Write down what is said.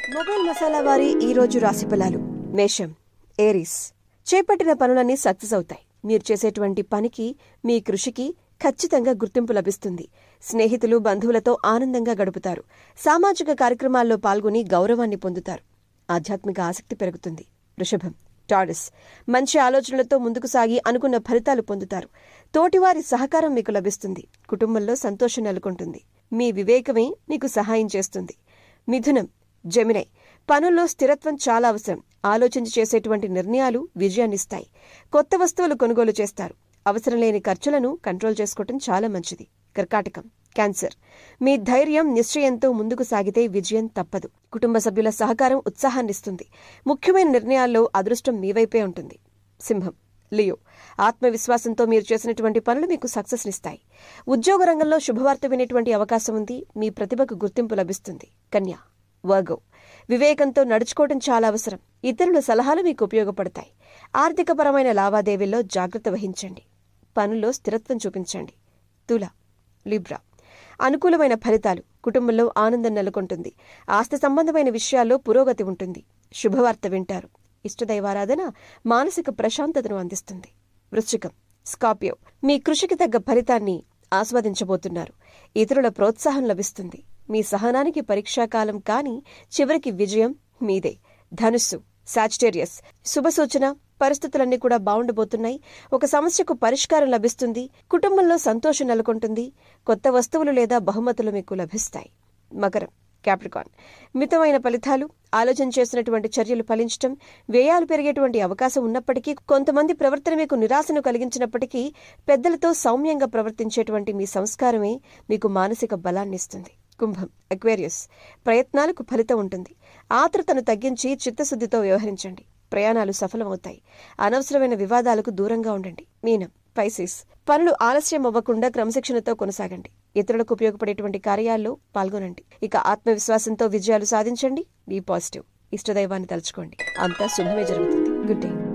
Mobile masala వారి ఈ రోజు రాశి ఫలాలు. మేషం, ఏరీస్. చేపట్టిన పనులన్నీ సక్సెస్ అవుతాయి. మీరు చేసేటువంటి పనికి, మీ కృషికి ఖచ్చితంగా గుర్తింపు లభిస్తుంది. స్నేహితులు, బంధువులతో ఆనందంగా గడుపుతారు. సామాజిక కార్యక్రమాల్లో పాల్గొని గౌరవాన్ని పొందుతారు. ఆధ్యాత్మిక ఆసక్తి పెరుగుతుంది. వృషభం, టారస్. మంచి ఆలోచనలతో ముందుకు సాగి అనుకున్న ఫలితాలు పొందుతారు. తోటివారి సహకారం మీకు లభిస్తుంది. కుటుంబంలో సంతోషం నెలకొంటుంది. మీ వివేకమే మీకు సహాయం చేస్తుంది. మిథునం, జెమినై. పనుల్లో స్థిరత్వం చాలా అవసరం. ఆలోచించి చేసేటువంటి నిర్ణయాలు విజయాన్నిస్తాయి. కొత్త వస్తువులు కొనుగోలు చేస్తారు. అవసరం లేని ఖర్చులను కంట్రోల్ చేసుకోవటం చాలా మంచిది. కర్కాటకం, క్యాన్సర్. మీ ధైర్యం, నిశ్చయంతో ముందుకు సాగితే విజయం తప్పదు. కుటుంబ సభ్యుల సహకారం ఉత్సాహాన్నిస్తుంది. ముఖ్యమైన నిర్ణయాల్లో అదృష్టం మీ వైపే ఉంటుంది. సింహం, లియో. ఆత్మవిశ్వాసంతో మీరు చేసినటువంటి పనులు మీకు సక్సెస్నిస్తాయి. ఉద్యోగ రంగంలో శుభవార్త వినేటువంటి అవకాశం ఉంది. మీ ప్రతిభకు గుర్తింపు లభిస్తుంది. కన్యా, వర్గో. వివేకంతో నడుచుకోవడం చాలా అవసరం. ఇతరుల సలహాలు మీకు ఉపయోగపడతాయి. ఆర్థికపరమైన లావాదేవీల్లో జాగ్రత్త వహించండి. పనుల్లో స్థిరత్వం చూపించండి. తుల, లిబ్రా. అనుకూలమైన ఫలితాలు. కుటుంబంలో ఆనందం నెలకొంటుంది. ఆస్తి సంబంధమైన విషయాల్లో పురోగతి ఉంటుంది. శుభవార్త వింటారు. ఇష్టదైవారాధన మానసిక ప్రశాంతతను అందిస్తుంది. వృశ్చికం, స్కార్పియో. మీ కృషికి తగ్గ ఫలితాన్ని ఆస్వాదించబోతున్నారు. ఇతరుల ప్రోత్సాహం లభిస్తుంది. మీ సహనానికి పరీక్షాకాలం, కానీ చివరికి విజయం మీదే. ధనుస్సు, సాజిటేరియస్. శుభసూచన. పరిస్థితులన్నీ కూడా బాగుండబోతున్నాయి. ఒక సమస్యకు పరిష్కారం లభిస్తుంది. కుటుంబంలో సంతోషం నెలకొంటుంది. కొత్త వస్తువులు లేదా బహుమతులు మీకు లభిస్తాయి. మకరం, క్యాప్రికాన్. మితమైన ఫలితాలు. ఆలోచన చేసినటువంటి చర్యలు ఫలించటం, వ్యయాలు పెరిగేటువంటి అవకాశం ఉన్నప్పటికీ, కొంతమంది ప్రవర్తన మీకు నిరాశను కలిగించినప్పటికీ, పెద్దలతో సౌమ్యంగా ప్రవర్తించేటువంటి మీ సంస్కారమే మీకు మానసిక బలాన్నిస్తుంది. కుంభం, అక్వేరియస్. ప్రయత్నాలకు ఫలితం ఉంటుంది. ఆతృతను తగ్గించి చిత్తశుద్ధితో వ్యవహరించండి. ప్రయాణాలు సఫలమవుతాయి. అనవసరమైన వివాదాలకు దూరంగా ఉండండి. మీనం, పైసిస్. పనులు ఆలస్యం అవ్వకుండా క్రమశిక్షణతో కొనసాగండి. ఇతరులకు ఉపయోగపడేటువంటి కార్యాల్లో పాల్గొనండి. ఇక ఆత్మవిశ్వాసంతో విజయాలు సాధించండి. Be positive. ఇష్టదైవాన్ని తలుచుకోండి. అంతా శుభమే జరుగుతుంది. Good day.